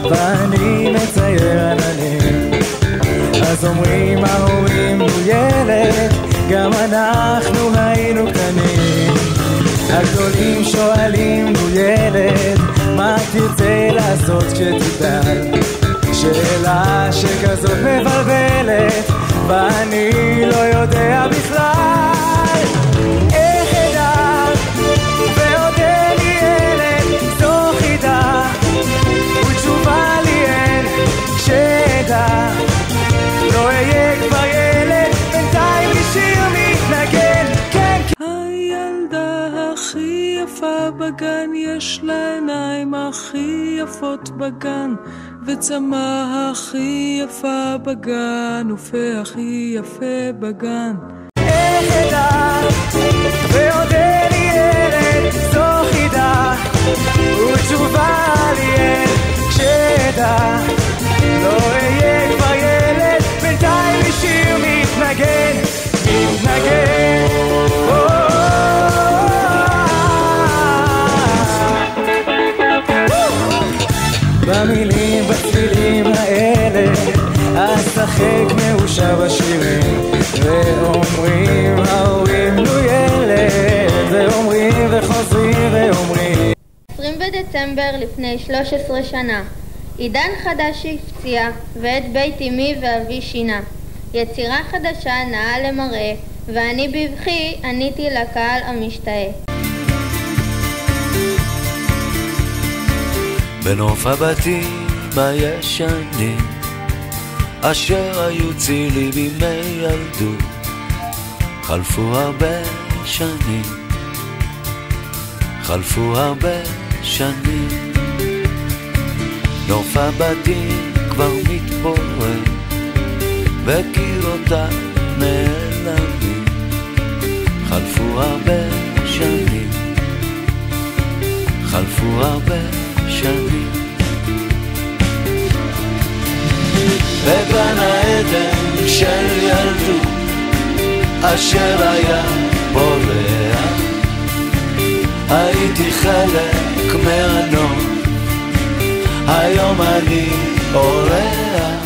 ואני מצייר עננים. אז אומרים ההורים הוא ילד, גם אנחנו היינו קטנים. הגדולים שואלים הוא ילד, מה תרצה לעשות כשתגדל? שאלה שכזאת מבלבלת, ואני לא יודע בכלל איך אדע, ועוד אין לי ילד, זו חידה ותשובה לי אין כשאדע. לא אהיה כבר ילד, בינתיים לי שיר מתנגן. כן, הילדה הכי יפה בגן, יש לה עיניים הכי יפות בגן, וצמא הכי יפה בגן, ופה הכי יפה בגן. איך אדע, ועוד אין לי ילד, זו חידה ותשובה לי אין כשאדע. לא אהיה כבר ילד, בינתיים לי שיר מתנגן, מתנגן. במילים, בצלילים האלה, אשחק מאושר בשירים, ואומרים ההורים נו ילד, ואומרים וחוזרים ואומרים. 20 בדצמבר לפני 13 שנה, עידן חדש הפציע, ואת בית אמי ואבי שינה. יצירה חדשה נעה למראה, ואני בבכי עניתי לקהל המשתאה. בנוף הבתים הישנים אשר היו צילי בימי ילדות, חלפו הרבה שנים, חלפו הרבה שנים. נוף הבתים כבר מתפורר וקירותיו נעלמים, חלפו הרבה שנים, חלפו הרבה שנים. בגן העדן של ילדות אשר היה בורח, הייתי חלק מהנוף, היום אני אורח.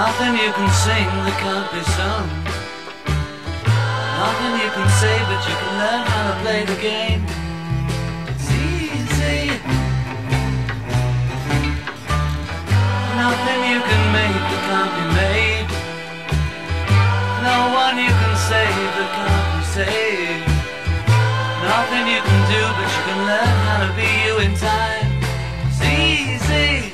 Nothing you can sing that can't be sung. Nothing you can say, but you can learn how to play the game. It's easy. Nothing you can make that can't be made. No one you can save that can't be saved. Nothing you can do, but you can learn how to be you in time. It's easy.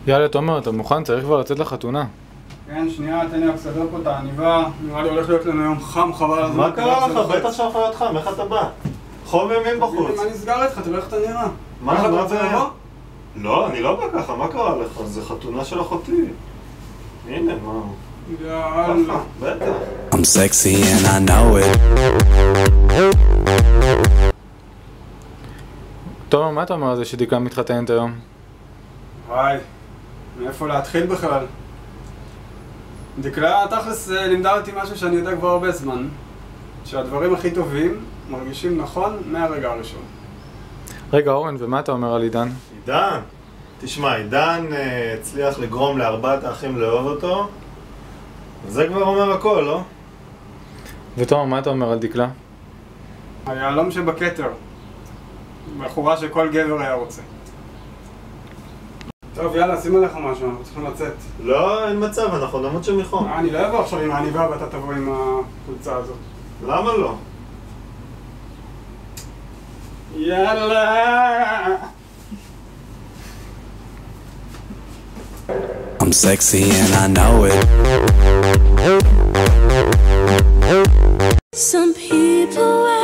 יאללה תומר, אתה מוכן? צריך כבר לצאת לחתונה. כן, שנייה, תן לי רק לסדר פה את העניבה. נראה לי הולך להיות לנו יום חם, חבל הזמן. מה קרה לך? בטח שאף להיות חם, איך אתה בא? חום ימים בחוץ. מה נסגר איתך? תראה איך אתה נראה. מה אתה רוצה לבוא? לא, אני לא בא ככה, מה קרה לך? זה חתונה של אחותי. הנה, מה? יאללה. בטח. I'm sexy and I know it. תומר, מה אתה אומר על זה שדיקלה מתחתנת היום? וואי, מאיפה להתחיל בכלל? דקלה תכלס לימדה אותי משהו שאני יודע כבר הרבה זמן, שהדברים הכי טובים מרגישים נכון מהרגע הראשון. רגע אורן, ומה אתה אומר על עידן? עידן? תשמע, עידן הצליח לגרום לארבעת האחים לאהוב אותו, וזה כבר אומר הכל, לא? ותומר, מה אתה אומר על דקלה? היעלום שבכתר, בחורה שכל גבר היה רוצה. טוב, יאללה, שים עליך משהו, אנחנו צריכים לצאת. לא, אין מצב, אנחנו נמות שם מחום. אני לא אבוא עכשיו עם העניבה ואתה תבוא עם החולצה הזאת. למה לא? יאללה. I'm sexy and I know it. Some people